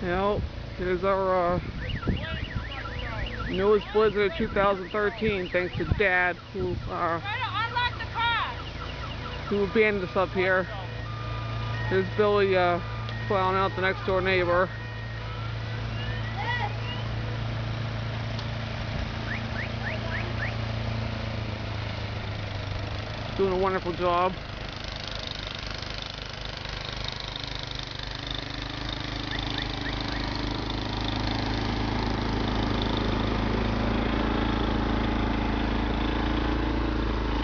Well, here's our newest blizzard of 2013, thanks to Dad, who abandoned us up here. Here's Billy plowing out the next door neighbor. Doing a wonderful job.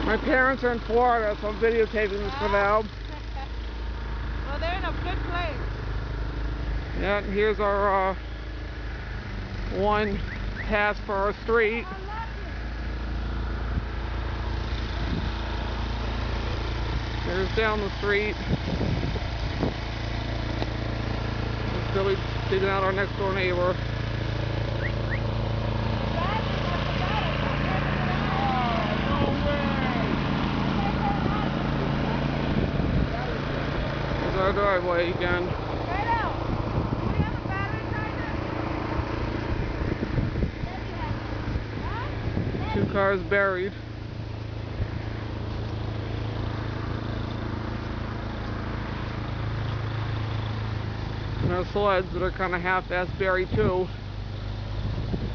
My parents are in Florida, so I'm videotaping this for them. Well, they're in a good place. Yeah, and here's our one pass for our street. There's down the street. There's Billy digging out our next door neighbor. Our driveway again. Two cars buried. And our sleds that are kind of half-ass buried too.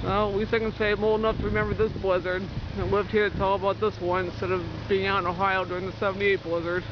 Well, at least I can say I'm old enough to remember this blizzard. I lived here to tell about this one instead of being out in Ohio during the '78 blizzard.